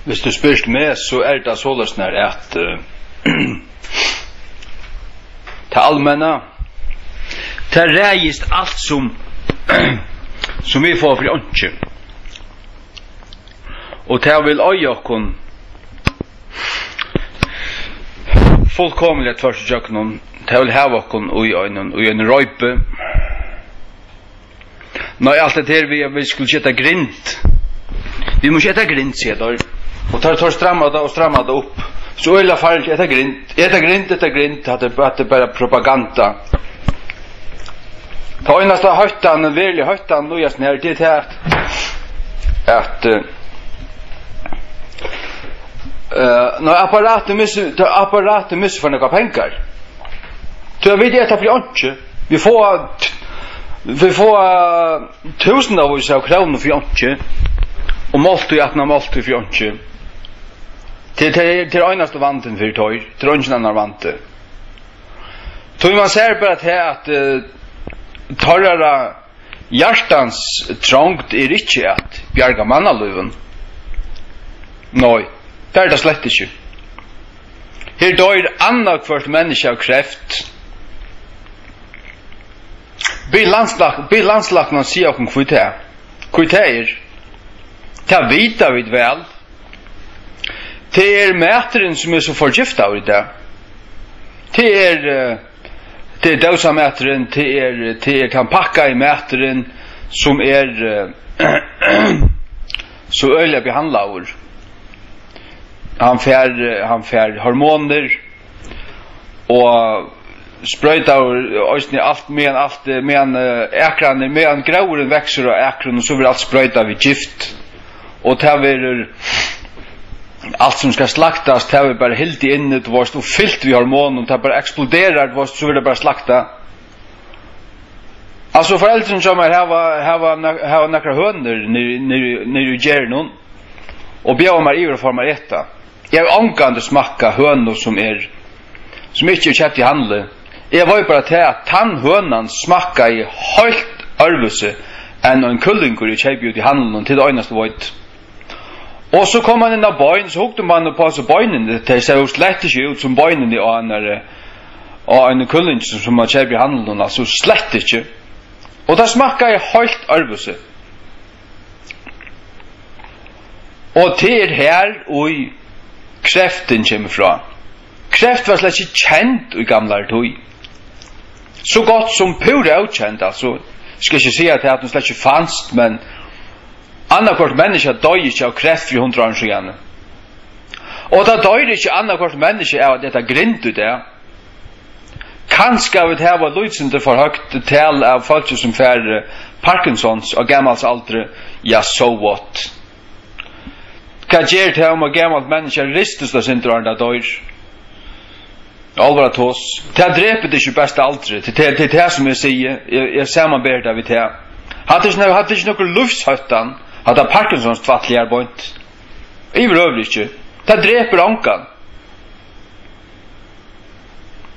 Hvis du spørst med, så det således at til allmänna det reist alt som vi får for åndsje. Og det vil øye okkon fullkomlig tvers i jøkkenen, det vil heve okkon i en røype. Når alt det her vi skulle kjette grind, vi må kjette grind, sier der, og tar stramma det opp. Så øyla farlig, det grind, det er bare propaganda. Ta øynast av høytan, virkelig høytan, nøyast nær, det er at når apparatet misser for noen penger, så vi det blir ikke. Vi får tusenvis av kroner for ikke, og måltid for ikke. Til øynast av vanten for tøy, til øynast av vanten. Så man ser bare til at torrara hjertans trångt ikke at bjerga mannaløven. Nei, det det slett ikke. Her dør annakvart menneske av kreft. Be landslagene sier okkur hvor det er. Det vita vi vel. Det mätaren som så forgifta av det. Det døsamätaren, det kan pakka i mätaren som så øyla behandla av. Han fær hormoner og sprøyta alt medan ekrane, medan grauren vekser av ekrane, så vil alt sprøyta vid gift. Og det vil allt som ska slaktas, det är bara helt inne, det var fyllt vid hormoner, det bara exploderar, så vill det bara slakta. Alltså föräldrar som har några hönder när du ger någon, och bjöd mig i och formar äta. Jag har ångande smaka hönor som inte är köpt i handel. Jag var ju bara till att tandhönan smaka i helt örvelse än en kullingur i köpt i handel till det einaste vojt. Och så kom man in av bøyen, så hukte man på seg bøynen, det ser jo slett ikke ut som bøynen av en kulling som man kjøper i handelen, altså slett ikke. Og det smakka i helt arbeidet. Og til her og kreften kommer fra. Kreft var slett ikke kjent i gamle tog. Så godt som pure utkjent, altså. Jeg skal ikke si at det slett ikke fanns, men annakvart menneske døy ikke av kreft for 100 år siden. Og da døy ikke annakvart menneske av dette grind ut det. Kanskje vi det var lydsende for høyt tal av folk som fær Parkinsons og gammals aldre. Ja, so what? Hva gjør det om at gammalt menneske ristes av sin drønne døyr? Alvara tås. Det dreper det ikke beste aldre. Det er det som jeg sier. Jeg sammenber det vi til. Hadde ikke noen lufshøttan, hadde Parkinsons tvattlig bønt. I røvlig ikke. Det dreper ankan.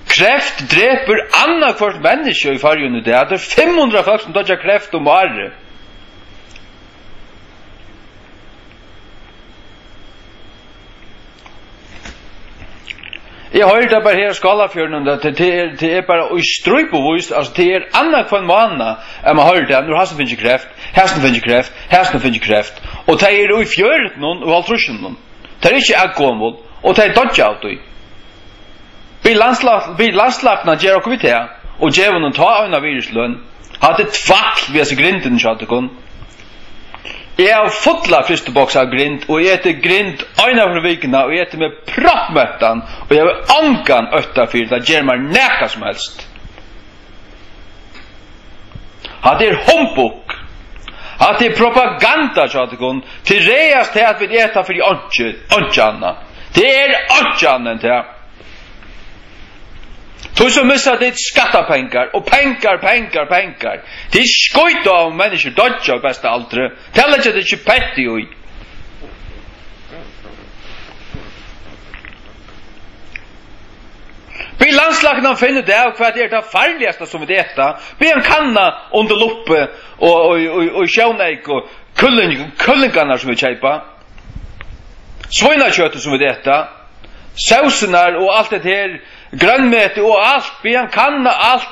Kreft dreper annakvart menneske i fargen i det. Det er 500 folk som dødja kreft om året. Jeg har det bare her i Skalafjorden, det er bare å strøy på vis, altså det er annakvart måned, man har det, når Hasen finner kreft, Hasen finner kreft, og det er i fjøret noen, og halvtrusjen noen. Det er ikke akkomål, og det er dodja av det. Bi landslagna gjør okkur vi til, og gjør noen ta av en viruslønn, hadde tvall ved seg grinden kjattekon. Jeg har fotla fristeboks av grind, og jeg etter grind øyne fra vikene, og jeg etter med proppmøttan, og jeg har ankan øtta fyrir, det gjør meg nækka som helst. Det er humbug, det er propaganda, kjattekon, til reas til at vi etter fyrir åndjanna. Det er åndjanna til. Du som missar ditt skattapengar, og pengar. Det er skojt av mennesker dodja av beste aldre. Tell ikke det ikke petti ui. Be landslagene finne det av hva det det farligaste som vi detta. Be han kanna under luppe og sjåneik og kullingarna som vi kjeipa. Svinakjøttet som vi detta, sausenar og allt det her, grønmete og alt, han kan alt,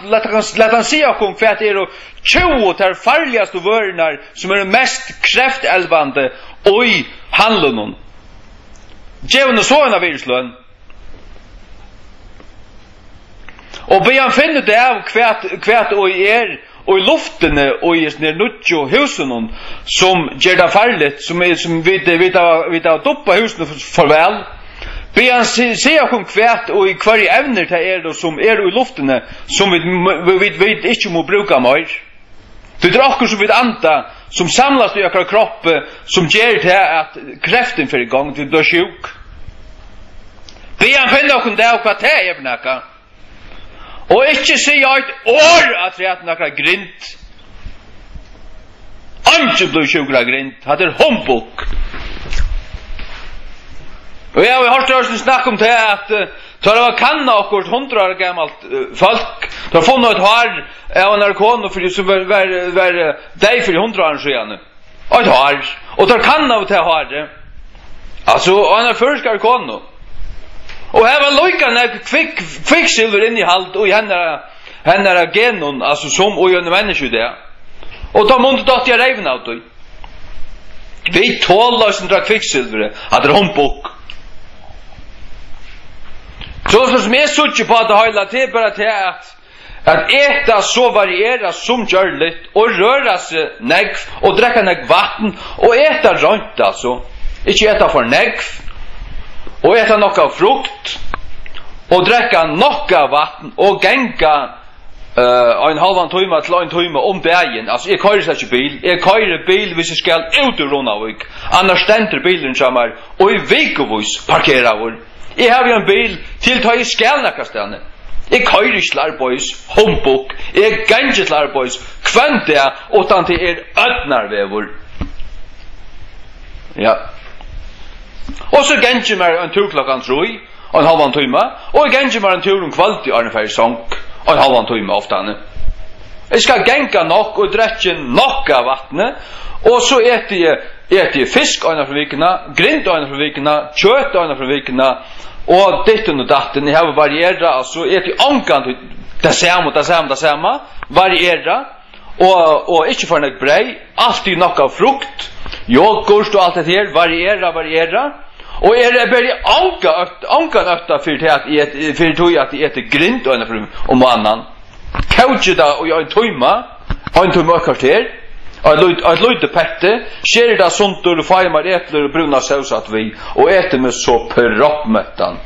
let han si okkom hva det og 20 ter farligaste vörnar som mest kreftelvande og i handlunum. Djevn og såna viruslön. Og han finne det av hva og og i luftene og i nutjo husen som gjør det farligt, som vi har doppa husen farvel. Han sier okkom kvært og i hver evner det som i luftene som vi ikke må bruka mer. Det akkur som vi anta som samlas i akkurat kroppe som gjør det at kreften for i gang til du er sjuk. Han finner okkom det og hva det evnaka. Og ikke sier et år at vi har nakra grint. Anke blir sjukker av grint. Det humbug. Og jeg har hørt oss snakk om det at tar det var kanna okkurt 100 år gammalt folk. Tar funnet et har av narkono som var deg for 100 år siden. Og et har. Og tar kanna av det har det. Altså, og han førskar kono. Og her var loikane kvikksilver inn i halt og i henne genon, altså som og gjør mennesker det. Og da måtte datt jeg reiven av det. Vi tåler som drar kvikksilver, hadde humbug. Så som jeg sutter på det hele, det bare til at eta så variera som gjør litt, og røra seg negv, og drekka negv vatten, og eta rønt altså. Ikke eta for negv, og eta nokka frukt, og drekka nokka vatten, og genga en halvan timme til en timme om dagen. Altså, jeg køyrer seg ikke bil. Jeg køyrer bil hvis jeg skal ut ur Ronavik. Annars stender bilen sammen, og i vikovis parkerer vi. Jeg har jo en bil til ta i skjælnakastene. Jeg køyrer ikke til arbeids, humbug. Jeg ganger til arbeids, kvendt det, utan til ødnarvever. Ja. Og så ganger meg en tur klokkan 3, og en halvan timme, og jeg ganger meg en tur kvalt i Arnefær sang, og en halvan timme ofte. Jeg skal genga nok og drekke nok av vattnet, og så etter jeg fisk øyne fra vikene, grint øyne fra vikene, kjøtt øyne fra vikene, og ditten og datten. Jeg har varieret, altså etter jeg ankan det samme, varieret, og ikke for nek brei, alltid nok av frukt, yoghurt og alt det her, varieret, og bare ankan økta for tog at jeg etter grint øyne fra om annan. Kautje da og en tøyma kvarter, et løyde pette, skjer det suntur, feimar, etler og bruna saus at vi, og etter med så proppmøttan.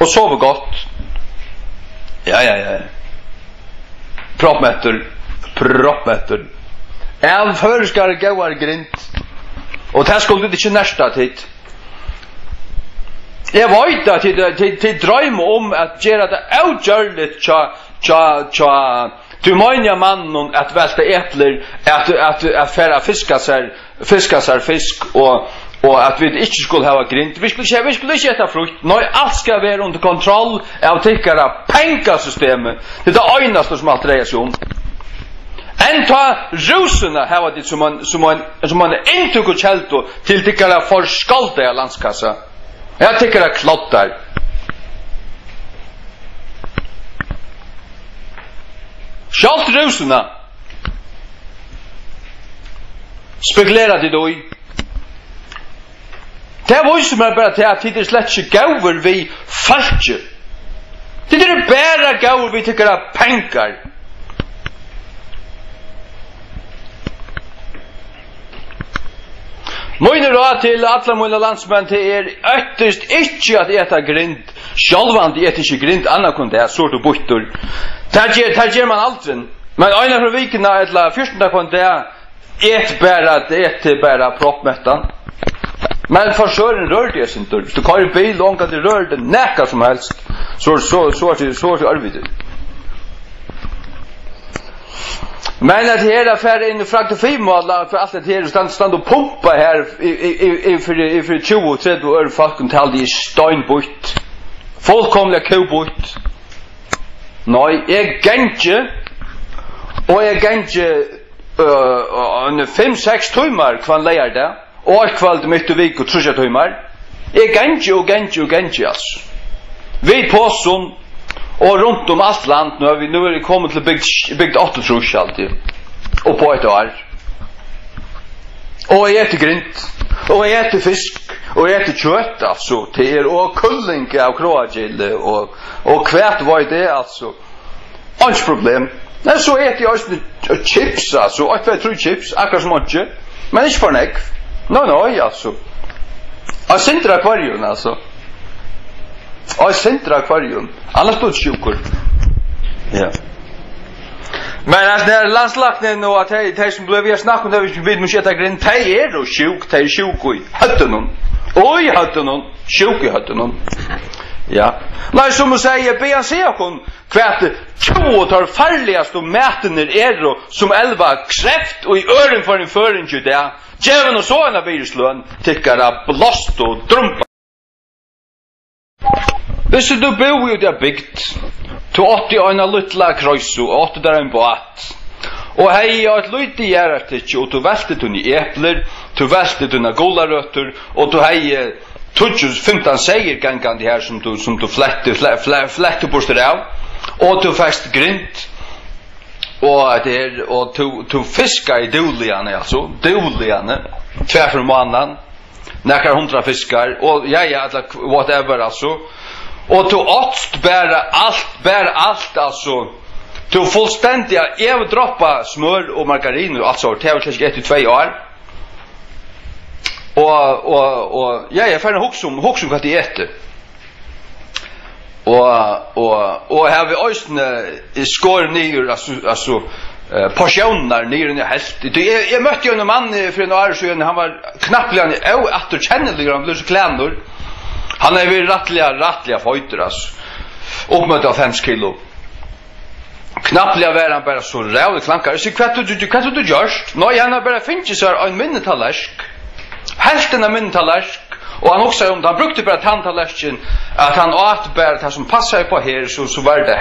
Og sover godt. Ja. Proppmøtter. Jeg føreskar gauar grint, og det skulle det ikke næsta tid. Jeg vet at til drøm om at gjøre det avgjørligt tja du manja mannen at velta etler at færa fiska seg fisk og at vi ikke skulle hava grint. Vi skulle ikke etta frukt. Nei, alt skal være under kontroll av tikkara pengasystemet. Det det øyneste som alt dreier seg om. En ta rusene hava dit som man inntuk og kjelto til tikkara forskalda landskassa. Jeg tikkara klottar. Sjalt rusene spekulerer de då i. Det viser meg bare til at det slett ikke gauver vi falskje. Det bare gauver vi tykker av penger. Mine råd til alle mine landsmenn til øktest ikke at eta grind. Sjálvan det ikke grind, anna kun det sort og buttur. Det gjør man aldri. Men øyne fra vikene, eller 14. kun det bare proppmøttan. Men for søren rør det sin tur. Hvis du kører bil og omkring det rør det nekka som helst, så er det arvidet. Men at her er ferdig inn i fraktofimålet for alt det her, stand og pumpa her for 20-30 år folken til de steinbutt. Fullkomlig købutt. Nei, jeg genge, og jeg genge 5-6 timer kvann leier det, og et kveld midt i vik og 3 timer. Genji alltså. Vi på sån och runt om allt land nu är vi kommit till byggt 8 trus alltid. Och på ett år. Och jag äter grint. Och jag äter fisk. Och jag äter kött alltså. Till och kulling av kroagil och kvärt vad det alltså. Inget problem. Nej, så äter jag också chips alltså. Och jag tror chips. Akkurat som inte. Men inte för nek. Nej, alltså. Jag syndrar akvarium alltså. Jag syndrar akvarium. Annars blir det sjukor. Ja. Men alltså när landslagnen och att de som blev jag snacka om det vi vill måste ta grinn de är då sjuk, de är sjuk i hatten. Oj hatten, sjuk i hatten. Ja. Nej som man säger be se kon kvärt två tar farligast och mäten är då som 11 kräft och i ören för en föringe där. Djävulen och såna viruslön tycker att blåst och drumpa. Hvis du bor jo der bygd, du åtti en lilla krøysu, åtti der en båt. Og hei et lyti gjerartikki, og du veltet hun i epler, du veltet hun av golarøtter, og du hei 15 seier gangandi her som du flette borster av, og du fest grint, og du fiskar i doliane, altså, doliane, tver for månaden, nekkar 100 fiskar, og ja, whatever, altså, og du åtst bæra alt, altså, du fullständiga, jag vill droppa smör och margarin och allt så, det har väl kanske 1-2 år. Och ja, jag får hugsa vad det äter. Och här vi östne skår ner alltså portioner ner i helt. Jag mötte ju en man för några år sedan, han var knappligen återkännlig han blev så klänor. Han är väl rattliga fighter alltså. Och mötte av 5 kilo. Knappliga var han bara så räv och klankar. Så kvart du görst? Nej, han har bara finnit sig en minnetallersk. Hälften av minnetallersk. Och han också om han brukte bara tantallersken att han åt bara det som passar på här så var det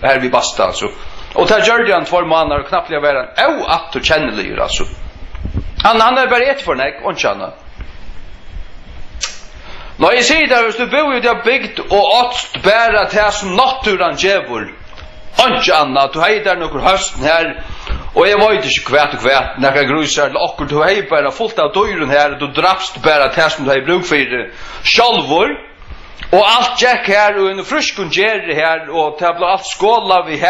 här vi basta alltså. Och där gjorde han 2 månader och knappliga var han att kännelig alltså. Han är bara ett för näck och tjäna. När jag säger där så bor ju det byggt och åt bara det som naturen ger. Anke Anna, du hei der nokkur høsten her, og jeg vet ikke kvært, nekka grusar eller okkur, du hei bare fullt av døyren her, du drapst bare det som du hei bruk for sjalvor, og alt gikk her, og en fruskun gjerri her, og det ble alt skåla vi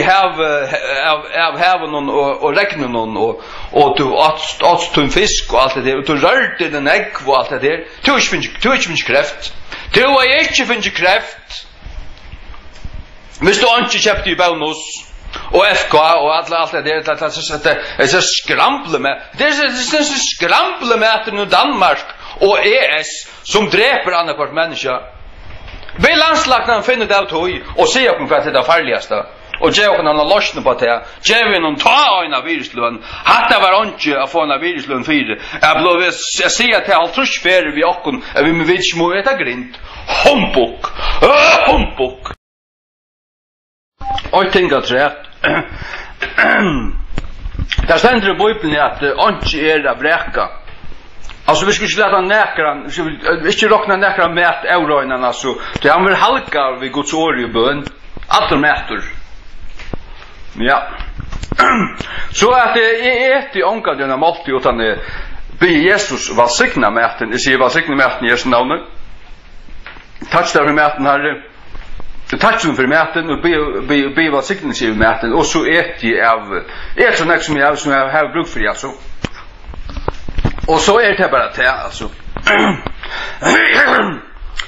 av heven og regnen, og du åtst tunn fisk og alt det der, og du rørte den egg og alt det der, du er ikke finnes kreft, du er ikke finnes kreft, hvis du ikke kjøpte i bonus og FK og alt det der, det er så skrample med, det er så skrample med at det er Danmark og ES som dreper annakvart mennesker. Vi landslagene finner det av tog og sier om hva det er det farligste. Og gjør noen har løsne på det. Gjør vi noen ta en av virusløn. Hatt var ikke å få en av virusløn 4. Jeg sier til alt trusfere vi åkken, vi må vite små etter grint. Humbuk! Humbuk! Og jeg tenker at det stender i Bibelen at ikke er av breka. Altså vi skulle ikke lete nekran, vi skulle ikke råkne nekran med eurøynene, altså. Det han vil halka ved Guds år i bøn, alt meter. Ja. Så at jeg i ångan denne måltid, utan be Jesus valsigna meten, jeg sier valsigna meten i Jesu navnet. Takk der for meten, Herre. Takk for meten, og be valsigna seg i meten, og så et sånn som jeg har bruk for, altså. Og så det bare til, altså.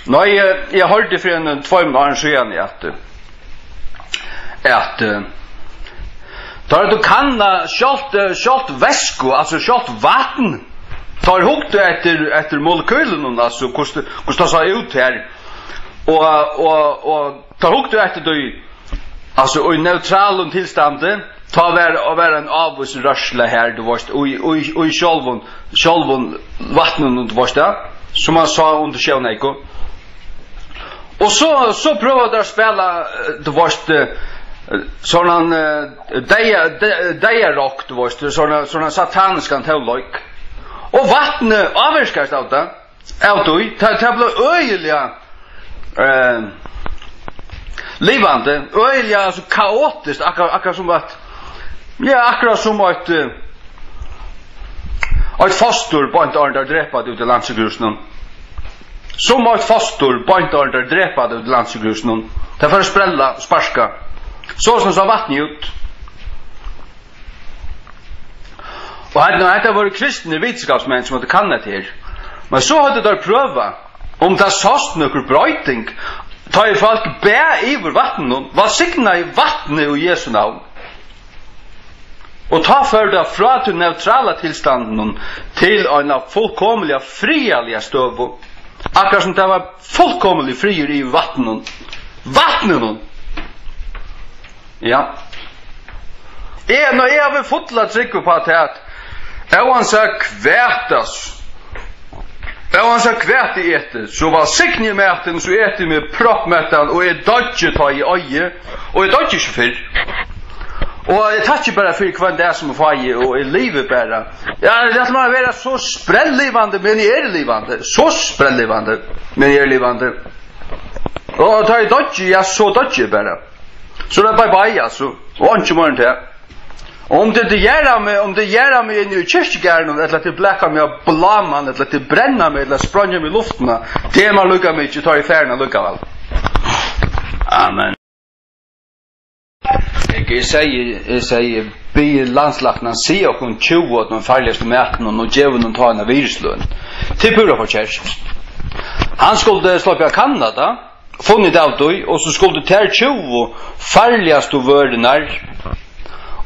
Nå, jeg hørte for en 2 måneder siden at da du kan kjalt væsko, altså kjalt vatten, tar hukte etter molekylen, altså, hvordan det ser ut her, og tar hukte etter det, altså, i neutral tilstande, ta være en avvis rørsle her, du varst, og i sjálvun vattnen, du varst det, som han sa under Sjøneiko. Og så prøver du å spela, du varst, sånn deierrock, du varst, sånn satanisk antalløyk. Og vattnet avvirskast av det, Det blir øyelig livande, øyelig altså kaotisk, akkurat som at akkurat som at et foster bant ordentlig drepat ut i landsegrusen. Som et foster bant ordentlig drepat ut i landsegrusen. Det får sprella, sparska. Så som vattnet ut. Og hette var kristne vitenskapsmenn som hadde kannet her. Men så hadde de prøva om det såst noen brøyting, ta i folk bæ iver vattnet, var signa i vattnet i Jesu navn. Og ta for det fra til neutrala tilstanden til en fullkomlig frialige støv. Akkurat som det var fullkomlig frier i vattnet. Vattnet! Ja. Når jeg har fått trykk på at han sa kvætas. Han sa kvæt i etter, så var sikni mæten, så etter med proppmæten, og jeg dodge ta i øye, og jeg dodge ikke fyrr. Og jeg tar ikke bare for hva det som er feie, og jeg lever bare. Ja, det må være så sprellivande, men jeg er livande. Så sprellivande, men jeg er livande. Og tar jeg dodge, ja, så dodge jeg bare. Så det er bare bye, altså. Og ikke morgen til. Og om det gjør meg inn i kyrkjegæren, eller til blekka meg av blaman, eller til brenna meg, eller spranja meg i luftene, det man lukka meg ikke tar i ferna lukka vel. Amen. Jeg sier, be landslagten, si okkur 20 av de farligste mætene, og djevun ta en av virusløn. Til pura for kjærst. Han skulle slå på Kanada, funnet av døy, og så skulle ter 20 farligaste vørenar,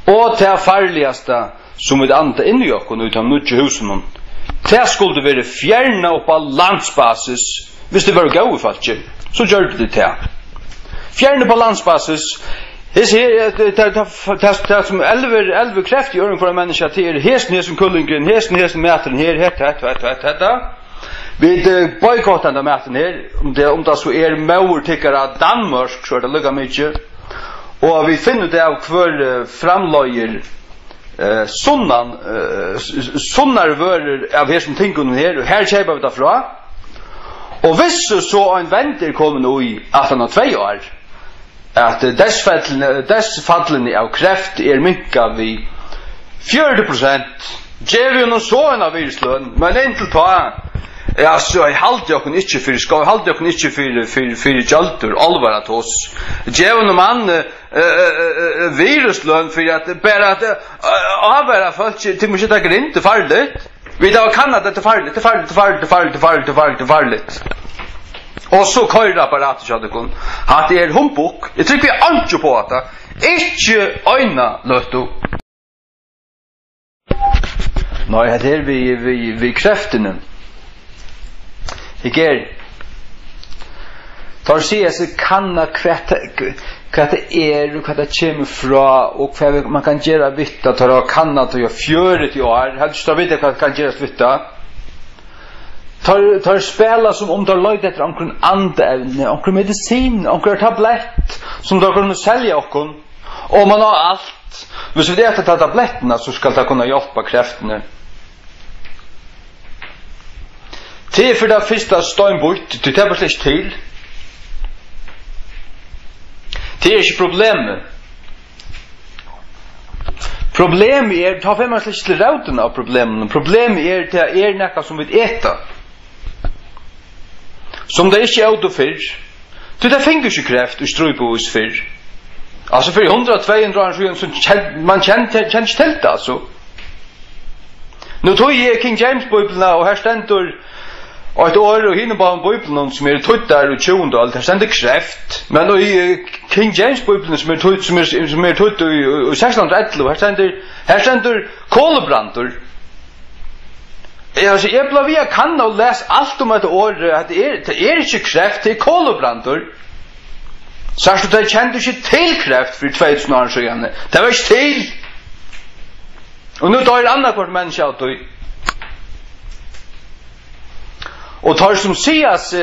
og det farligaste som vi anta inn i okken ut av nødje husen, det skulle være fjerna opp av landsbasis, hvis det var gau i falskje, så gjør det det. Fjerna på landsbasis, det som 11 kreft i øren for en menneske til hesen kullingen, hesen mæteren her, hetta. Vi boykottar den mæteren her, om det så maurtikkere av Danmark, så det lukka mykje. Og vi finner det av hver framløyer sunnar vører av hesen tingene her, og her kjeipa vi det fra. Og hvis så en venter kommer nå i 18 år, at dessfallene av kreft minka vi 40%, gjør vi noe så en av virusløn, men inntil ta, ja, så jeg halte jokken ikke for skov, jeg halte jokken ikke for jaltur, alvara til oss. Djevn mann virusløn for at bare at avværa folk til man ikke takker inn til farlig. Vi da kan at det er farlig. Og så køyre apparatet kjadekon. At det humbuk. Jeg trykker vi anker på at det ikke øyna løtto. Nei, det vi kreftene. Ikke tar seg så kanna hva det og hva det kommer fra, og hva man kan gjøre vitta, tar å kanna til å fjøre til år, helst da vet jeg hva det kan gjøres vitta. Tar spela som om det løyde etter omkring andeevne, omkring medisin, omkring tablett, som da kunne selge okken, og man har alt. Hvis vi vet at det tablettene, så skal det kunne hjelpe kreftene. Det for det første støynbort, det tar bare slik til. Det ikke problemet. Problemet ta fem slik til rauten av problemene. Problemet det noe som vi eter. Som det ikke er fyrr. Det finner ikke kreft og strøy på oss fyrr. Altså for 100-200 år siden, man kjenner ikke til det, altså. Nå tog jeg King James-bibelen, og her stender og et år og hinnebanen bibelen som tuttar og 20. alt, her stender kreft, men i King James-bibelen som tutt i 1611, her stender kolebrandur. Jeg ble via kanna og les alt om et år, at det ikke kreft, det kolebrandur. Sørst at jeg kjente ikke til kreft for 2000 år siden. Det var ikke til. Og nå tar andre kvart menneske av det. Og tar som sies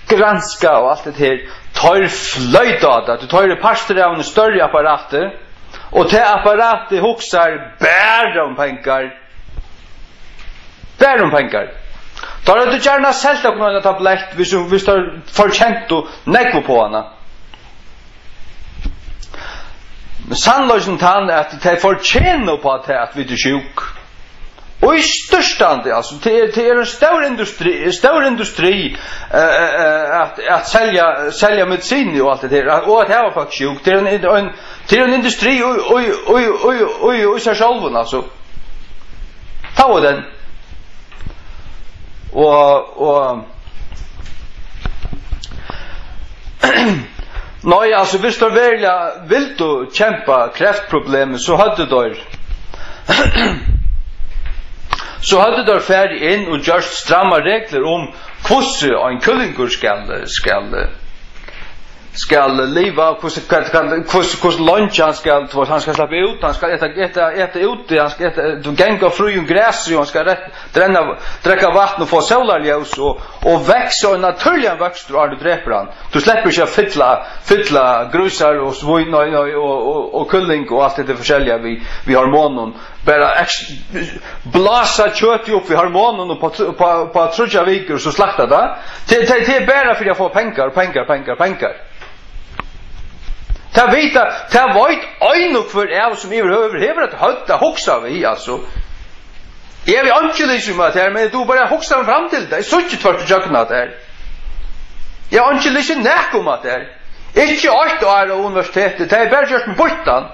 granska og alt det her, tar fløyt av det. Du tar parster av en større apparatet, og til apparatet huksar bære om penger. Bære om penger. Tar du gärna selt och någon tablett hvis du fortjent och nekvo på henne. Sannlösen tann att det fortjänar på att vi är sjuk. Och i störstand alltså det är en stor industri att sälja medicin och allt det där och att ha faktiskt sjuk. Det är en industri och så själva alltså. Ta den. Och nej, alltså visst du vill du kämpa kräftproblem så hade du färdig in och just stramma regler om hur en kullingur skal leva, hur lunch han ska släppa ut, han ska äta ute, han ska gänga fri och gräs, han ska dricka vatten och få solarljus och växa en naturlig växt då du dräper han. Du släpper inte fylla grusar och svin och kulling och allt det försäljliga vi hormonen. Bara blåsa kött upp vid hormonen och på trutja veckor så slakta det. Det är bara för att få pengar. Ta vet ögon för er som överhuvud att hötta hoxa vi alltså. Jag vill inte liksom att här men du bara hoxa fram till det. Så inte tvårt jag kan där. Jag inte liksom näkom att där. Inte åt och universitetet. Det är bara just bortan.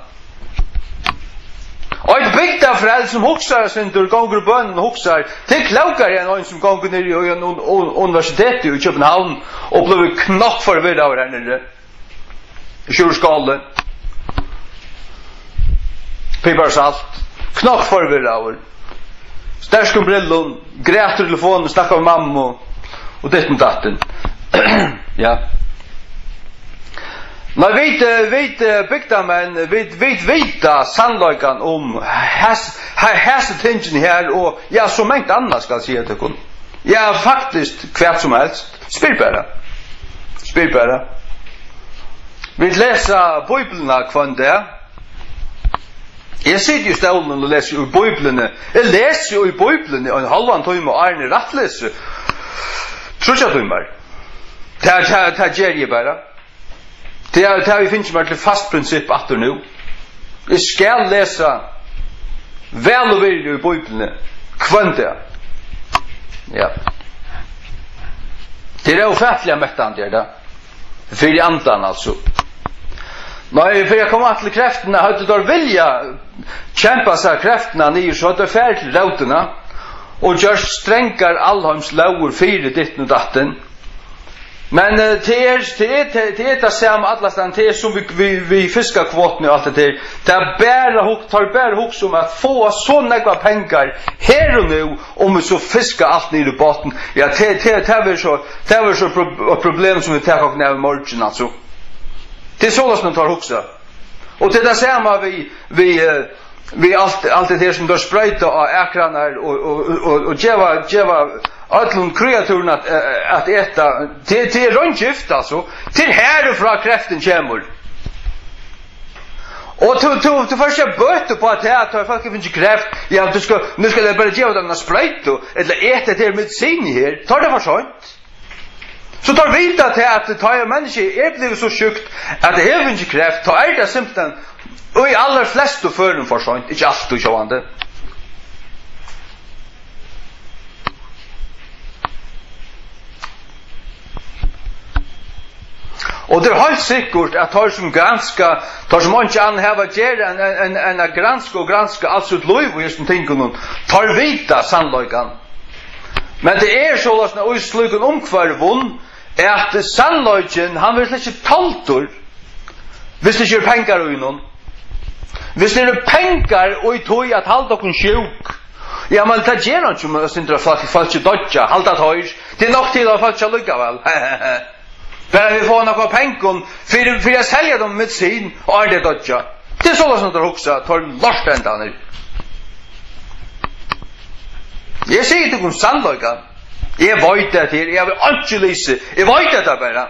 Och ett bygda föräldrar som hoxar sin ur gånger bön och hoxar till klokar än en som gånger ner i universitetet i Köpenhamn och blev knock förvirrad av den nere. Kjurskalle piparsalt knock förvirrad stärskon brillon grät telefonen snackade med mamma och det med datten ja men vet bygda men vita sannolikan om has tingen här och ja så mycket annat ska säga det kun ja faktiskt kvärt som helst spyr bara vi läser Bibeln kvann där. Jag sitter ju ställen och läser ur Bibeln. Jag läser ju i Bibeln en halvan timme och är rättläser. Tror jag timmar. Det ger jag bara. Det vi finns ett fast princip att nu. Jag ska läsa väl och väl i Bibeln kvann där. Ja. Det är ofärtliga mäktande där. För i andan alltså. Nej, för jag kommer till kräftorna, hade du vilja kämpa sig kräftorna ner så att du färd till rauterna och gör strängar allhems laur fyra ditt och datten. Men det är det samma allastan, det är som vi fiskar kvoten och allt det där. Det tar bara hux om att få så nägva pengar här och nu om vi så fiskar allt ner i botten. Ja, det var så problem som vi tar och när morgon alltså. Det är så som tar huxa. Och det där samma vi allt det här som då sprayta av äkranar och geva allon kreaturen att äta det är röntgift alltså till här och från kräften kommer. Och du första böter på att det tar folk finns kräft. Ja, nu ska det bara ge den sprayta eller äta det medicin här. Tar det för sånt. Så tar vi att det tar människor blivit så sjukt att det är inte kräft. Tar det simpelthen och i allra flesta fören för sånt. Inte allt och sjående. Och det är helt säkert att tar som inte anhäva gärna en granska alltså ett lov och just en ting tar vita sannlöjkan. Men det är så att när utslugen omkvarvon är att sannlöjken han vill inte taltor hvis det är pengar i någon. Hvis det är pengar och i tog att halda okon sjuk. Ja, men det ger han som att inte folk inte dodja. Halda tog. Det är nog till att folk inte lycka väl. För vi får några pengar för att sälja dem medicin och är det dodja. Det är så som det också tar lortändan. Jag säger inte om sannlöjka. Jag vet det här. Jag vill inte lysa. Jag vet det bara.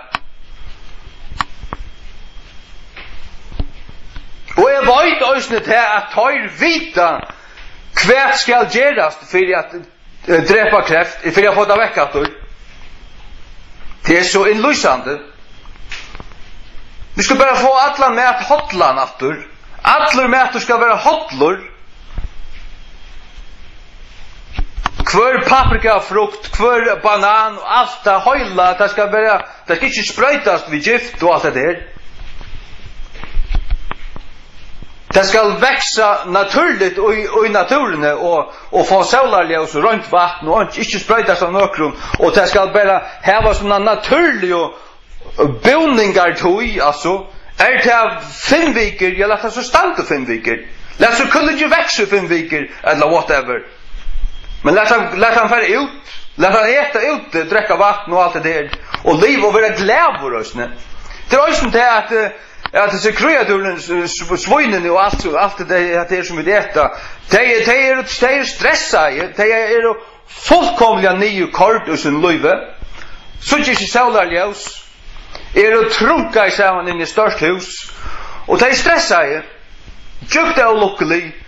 Och jag vet också det här att tar vita kvärt skall göras för drepa kreft, för jag får det vecka då. Det är så inlysande. Vi ska bara få alla med att hotla natur. Alla med att ska vara hotlor. Kvör paprika, frukt, kvör banan och allt det höjla, det ska inte spröjtas vid gift och allt det där. Det ska växa naturligt i naturen och få solarljus och rönt vatten och inte spröjtas av nökron. Och det ska bara ha sådana naturliga boningar tog, alltså. Är det 5 veckor, jag låter så stanna 5 veckor. Låt så kunde ju växa 5 veckor eller whatever. Men låt han fara ut. Låt han äta ute, dricka vatten och allt det där. Och liv och vara glad för oss. Det är också det att det ser kreaturen, svinen och allt det som vi äter. De är stressade. De är fullkomliga nio kort i sin liv. Så inte solarljus. Är trunka i samman in i störst hus. Och de är stressade. Djupta och lucklig.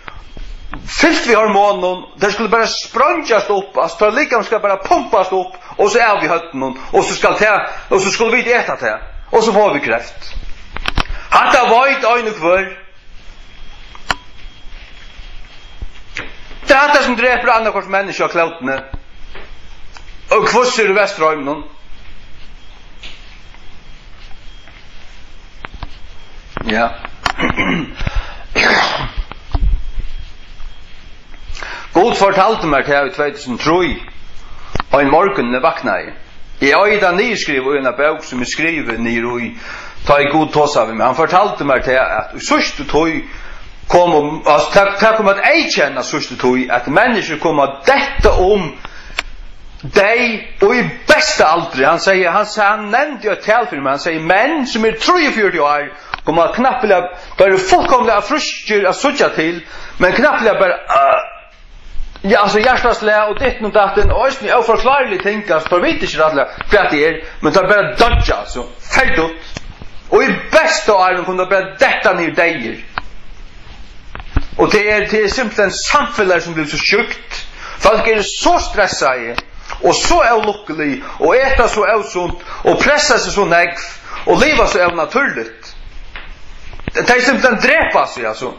Fyllt vi hormonen, det skulle bara sprängas upp, alltså likam ska bara pumpas upp, och så är vi hötten, och så skulle vi äta det, och så får vi kräft. Hatta varit öjne kvar. Det är det som dräper andra kors människor och klotene. Och kvossar i väströjmen. Ja. God fortalte meg til i 2003 og en morgen jeg vaknade. Jeg har da nyskrivet i en bok som jeg skriver nere i ta i god tåsa vi med. Han fortalte meg til at i sørste tog kom det kom at jeg kjenner sørste tog at mennesker kom at dette de og i beste aldri. Han nevnte jo et tal for meg. Han sier menn som 43 år kom at knappelig bare fullkomlig frusker å sutja til, men knappelig bare ja, alltså hjärtaslä och det och datten och ösni oförklarligt tänkas för vet inte alla vad det är, men det bara dodge alltså fällt och i bästa åren kunde bara detta ner dejer. Och det är simpelt en samfällare som blir så sjukt. Folk är så stressade och så olyckliga och äta så osunt och pressa sig så negv och leva så naturligt. Det är simpelt en dräpa sig alltså.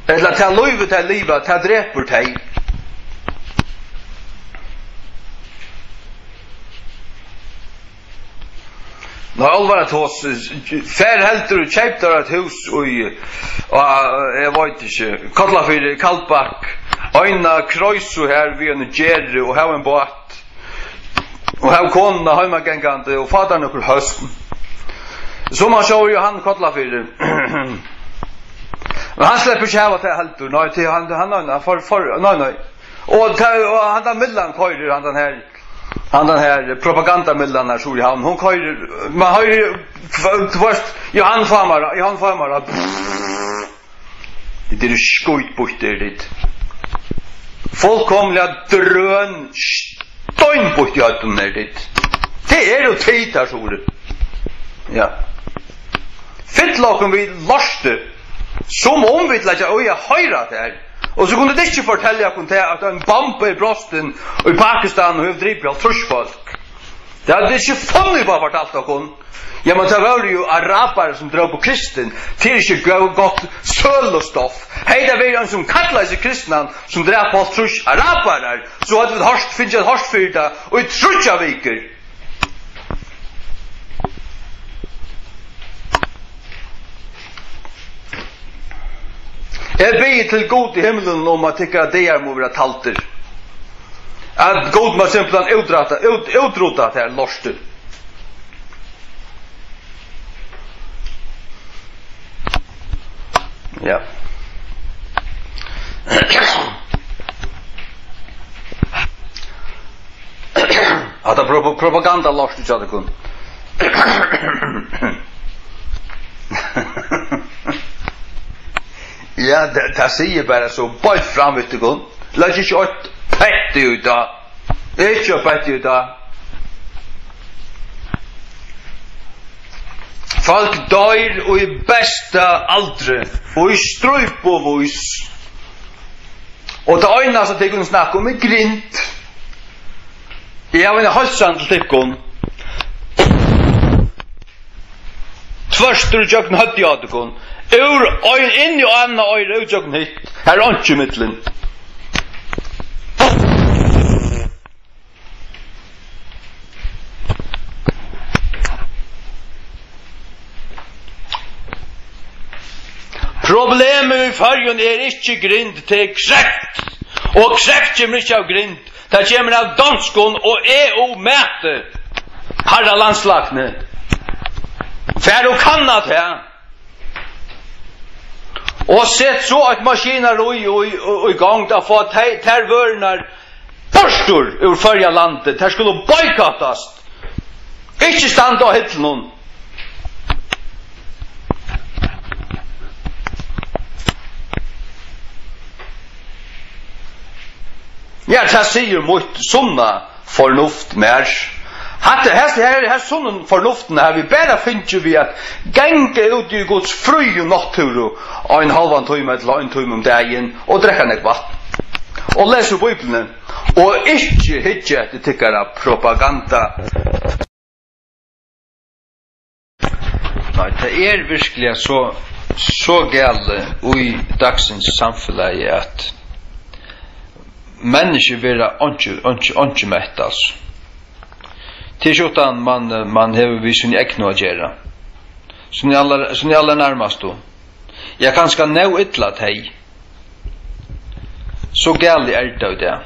Eller ta livet till livet, ta dräper till. Nå allvar att hos fär helter och köptar ett hus och jag vet inte kalla för Kallback öjna kröjso här vid en gerre och ha en båt och ha konna hemmagängande och fatta några hösten så man såg ju han kalla för det. Men han släpper sig av att det helt nej till han nej och han där mellan köjer han den här propagandamillan där så han hon köjer man har ju först Johan Farmar det är skojt bort det fullkomliga drön stön bort jag den där det är ju tita så det ja fittlocken vi loste som om vi lägger och jag höra där och så kunde det inte fortälja att en bomb i Boston och i Pakistan och drivit all truschfolk. Det hade inte funnits bara fortalt och kon. Ja men det var ju araber som drog på kristen till sig gott sölostoff. Hej det var en som kallade sig kristna som drev på trusch araber så hade vi harst finns ett harst fyrta och i truschaviker. Jag ber till God i himlen om att tycka att det är må vara talter. Att God må simpelthen utrota det här lorsten. Ja. Att det propaganda lorsten så att det kun. Ja, det säger bara så bara fram vet du gå. Låt ju ett pett ut då. Det är ju pett ut då. Folk dör och i bästa aldre och i strup på voice. Og det øyne som de kunne snakke om grint. Jeg har en halsand til tikkun. Tverstur jøkken høtt i atikun. Ur øyn inn i anna øyre utjøkken hitt. Her er ikke mittlen. Problemet i fargen er ikke grind til krekt. Og krekt kommer ikke av grind. Det kommer av danskon og EU-mæte. Herra landslagene. Fær og kannat her. Og sett så at maskiner i gang da få tervørner borstor ur førja landet. Der skulle boykottast. Ikke stand av hittel noen. Ja, det sier mot sånne fornuft mer. Her sånne fornuften her, vi bare finner vi at genge ut i Guds fri og natur og en halvan time eller en time om dagen og drekke nek vatten. Og leser Bibelen og ikke hitje etter tykkere propaganda. Nei, det er virkelig så gale i dagsens samfunn at mennesker vil ikke mett, altså. Til skjortan man hever vi sin ekno å gjøre. Som ni aller nærmast då. Jeg kan skal nå ytla teg. Så gærlig det det.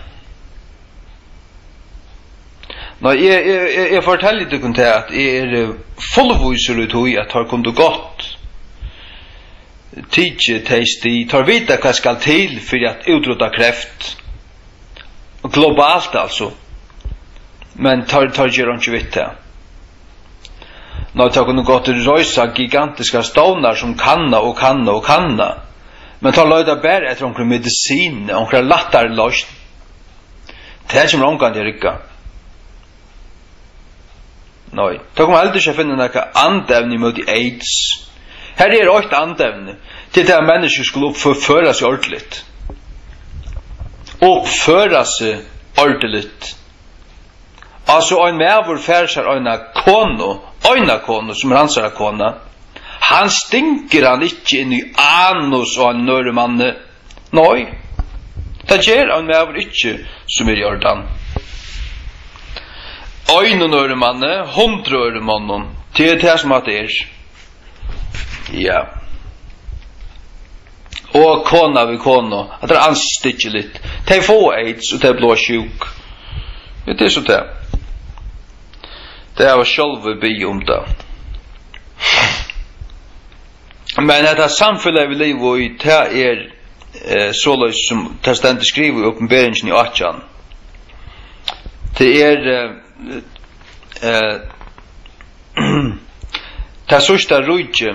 Nå, jeg forteller deg til at jeg er fullviser ut i at har kommet godt. Tidje teisti, tar vita hva skal til for at utrota kreft. Globalt altså. Men tar gjør han ikke vitt det. Nå tar kunne gått til røysa gigantiska stånar som kanna. Men tar løyda bare etter omkring medisin, omkring lattar løst. Det er som rongan til rykka. Nei, tar kunne aldri ikke finne noe andevne mot AIDS. Her er det andevne til det at mennesker skulle oppføre seg ordentligt. Oppføre seg ordentligt. Altså en mævur færsar øyna kono som er hansara kona. Han stinker han ikke inn i anus og en nøre manne. Nei, det gjør en mævur ikke som er i ordan. Øyne nøre manne, 100 øre mannen, til det som at det er. Ja. Og kona ved kona, at det er anstikker litt. De får AIDS og de blå sjuk. Det er så det. Det er jo selv bi om det. Men dette samfunnet vi lever i, det er såleis som det stendig skriver i oppenberingen i 18. Det er det sørste rujtje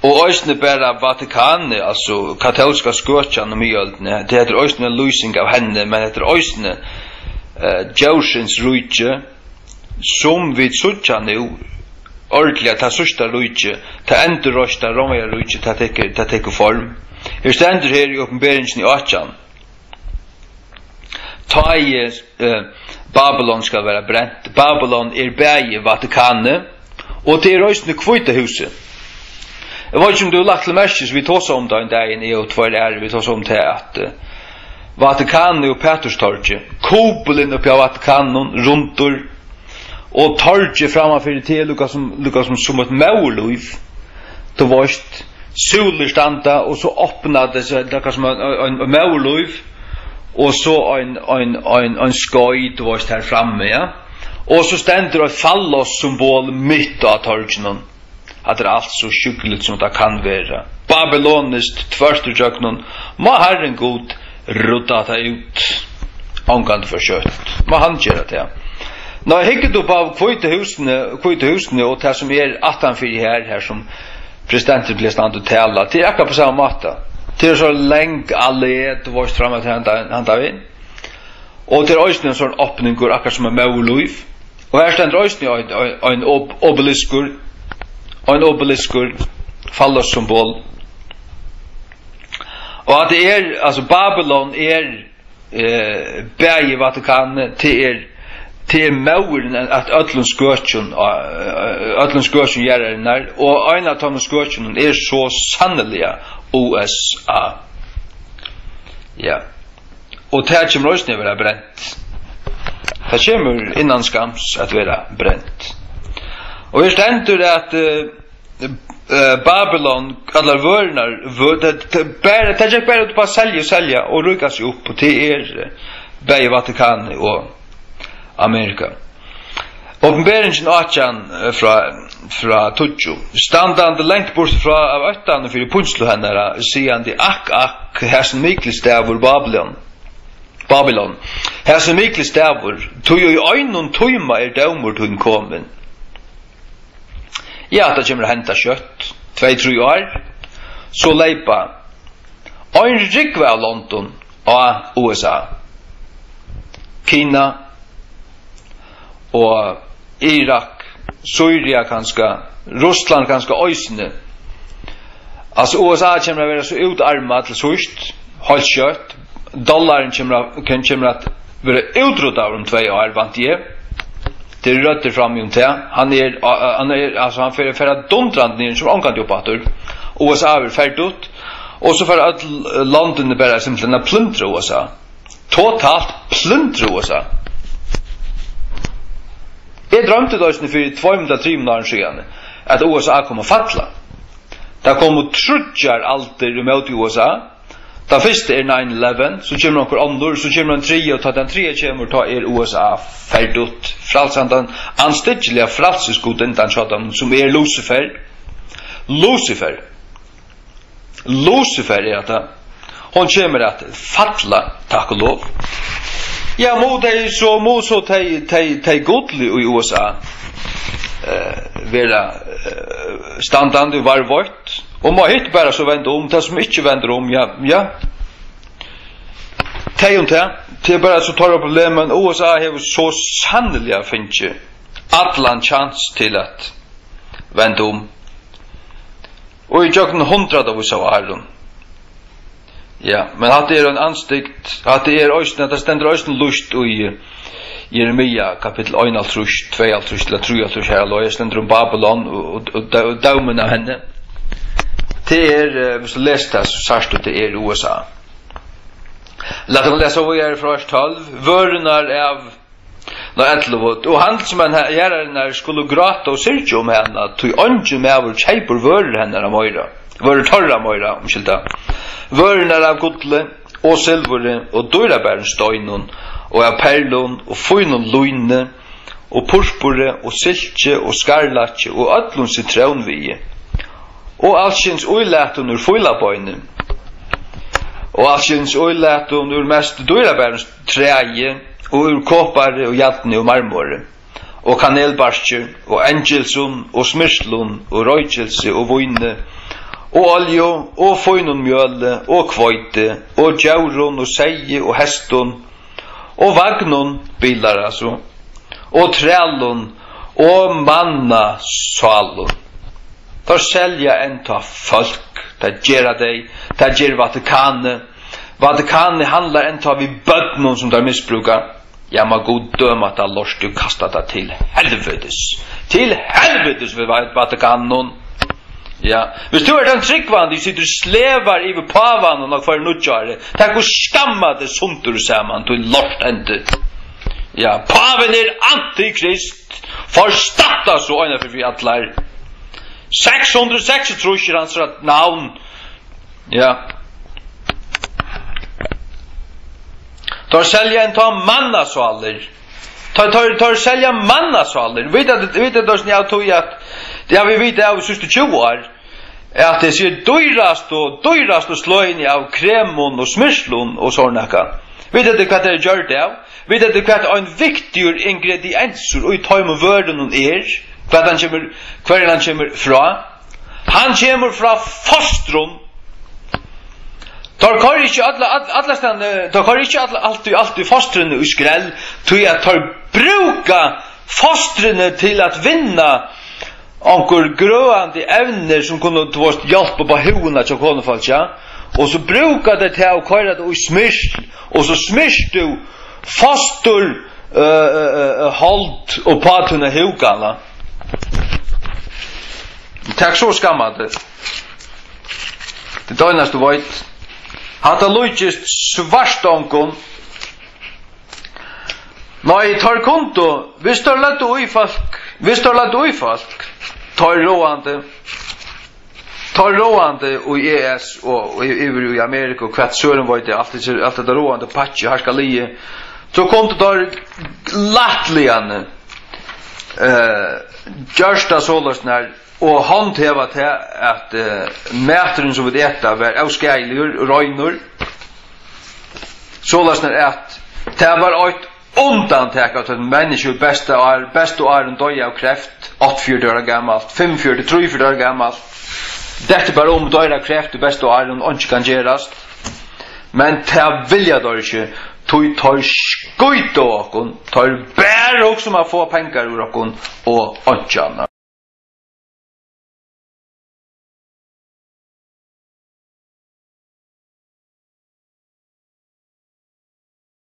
og òsne bare Vatikanet, altså katolska skøtjan og mye det heter òsne lysing av henne, men det heter òsne Djaursens rujtje som vi sutja nu ordentlig at det sørste rujtje det endurrøsta romaya rujtje det teker form. Her stendur her i oppenberingen i 18 ta i Babylon skal være brent. Babylon er bæge Vatikanet og det er òsne Kvøytehuset. Jeg vet ikke om du har lagt til merkes, vi tås om det en dag i og tvær ære, vi tås om det at Vatikanen og Peterstorget, Kopelen oppi av Vatikanen, rundur, og torget framafyrir til, lukka som et maurluiv, du varst, soler standa, og så åpna det seg, lukka som en maurluiv, og så en skøy, du varst her framme, ja, og så stendur et fallos-symbol mitt av torget, at det er alt så sjukkelig som det kan være. Babylonist, tverstutjøknen, må Herren god rutta det ut. Omgant for kjøtt. Må han gjøre det. Nå hikker du på Kvøytehusene, og det som er 18-4 her, som presidenten blir stand til å tale, det er akkurat på samme måte. Det er så lenge alle du var fremme til han tar inn. Og det er også en sånn åpninger, akkurat som en maurluiv. Og her stender også en obeliskur, fallos symbol. Och att det är alltså Babylon är berg Vatikan till mauren att öllum skörtjun gör det när och en av de skörtjun är så sannoliga USA. Ja. Och det kommer också att vara bränt. Det kommer innan skams att vara bränt. Och vi ständer att Babylon alla vörnar det gick bara ut på att sälja och rycka sig upp och till Berg Vatikan och Amerika. Uppenbarelsen 18 fra Tuccio. Standande lengt bort fra av öttan för punchlo hennara sigande ak hersen mikli stavur Babylon. Hersen mikli stavur tog ju i öjnun tøyma dømur tun komen. Ja, det kommer henta kjøtt 2-3 år. Så leipa ein rikva av London og USA. Kina og Irak, Syria kanskje, Russland kanskje øysene. Altså USA kommer å være så utarmet til sørst, holdt kjøtt. Dollaren kommer at være utrott av 2 år, vant jeg. Det är rötter fram i det. Han för att dundrand ner som omkant upp att USA är färdigt och så för att landen bara simpelthen plundra USA. Totalt plundra USA. Jag drömde då för 203 månader sedan att USA kommer falla. Det kommer trutjar alltid emot USA. Den första är 9/11, så kommer några andra, så kommer en 3 och den 3 kommer ta USA färdigt. Frälsanden anständiga frälsesguden den satan som är Lucifer är det. Hon kommer att falla, tack och lov. Ja, mot så te godlig i USA vera standande var vart. Och man hit bara så vänder om det som inte vänder om, ja. Det är bara så tar upp problemen. USA har så sannolikt finns allan chans till att vända om. Och i jocken 100 av USA är ja, men att det är en anstikt, att det är östen, att det ständer östen lust i Jeremia kapitel 1, 2, 3, här och ständer om Babylon och daumen av henne. Det är, hvis du läste så särskilt att det är USA. Låt oss läsa vad är från 12. Vörnar av 11. Och handelsmän här skulle gråta och syrka om henne. Tog ånge med av tjejpor vörr henne av möjra. Vörr torra möjra, omkylda. Vörnar av gudle och silvore och dörrabärnstöjnon och av perlon och fojnon lujne och purpure och silke och skarlatje och ödlun citronvie. Og alskins uilætun ur fuilabøyne. Og alskins uilætun ur mest dyrabærens træje, og ur kåpare og hjaltne og marmore. Og kanelbarskjer, og engelsun, og smyrslun, og røykjelse, og vojne, og oljo, og føynun mjøle, og kvøyte, og djaurun, og seie, og hestun, og vagnun, bilar altså, og trælun, og manna salun. Tar sälja en ta folk, ta gera dig, ta ger Vatikanen. Vatikanen handlar en ta vid bödnon som där missbrukar. Ja, man god döma att allors du kastar det till helvetes. Till helvetes vid Vatikanen. Ja, hvis du den tryggvan, du sitter slevar i pavan och för nutjare. Ta gå skamma det som du samman till lort inte. Ja, paven antikrist. Förstatta så ena för vi atlar. 606 tror jag hans rätt namn. Ja. Tar sälja en ta manna så aller. Tar sälja manna så aller. Vet du då när jag tog att det har vi vet av sista 20 år. Att det ser dyrast och slå in av kremon och smyrslon och såna kan. Vet du vad det gör det? Vet du vad en viktig ingrediens i tajm och värden och Kvar han kommer fra? Han kommer fra fostron. Tar ikke alla stand, tar ikke alltid fostrene i skrell, tog jeg tar bruka fostrene til at vinna onkur grøande evner som kunne hjelpe på hovene til konefallet, ja? och så brukar det till att köra det i smisk och så smisk du fastur halt och på tunna hugarna. Tack så skammade. Det dönas du vet. Hata lujist svarstonkon. Nej, tar konto. Visst har lagt oj folk. Tar roande och ES och i Amerika och kvart sören var det allt det roande patch här ska lie. Så konto där lattligan görsta sålast när och handheva till att mätaren som vill äta var avskärlig röjnor. Sålast när att det var ett undantag att en människa bästa åren döja av kräft 84 år gammalt, 45, 34 år gammalt. Detta bara döja av kräft i bästa åren och inte kan göras. Men det vilja då inte tar skojt åkon, tar bär också man får pengar ur åkon och inte annat.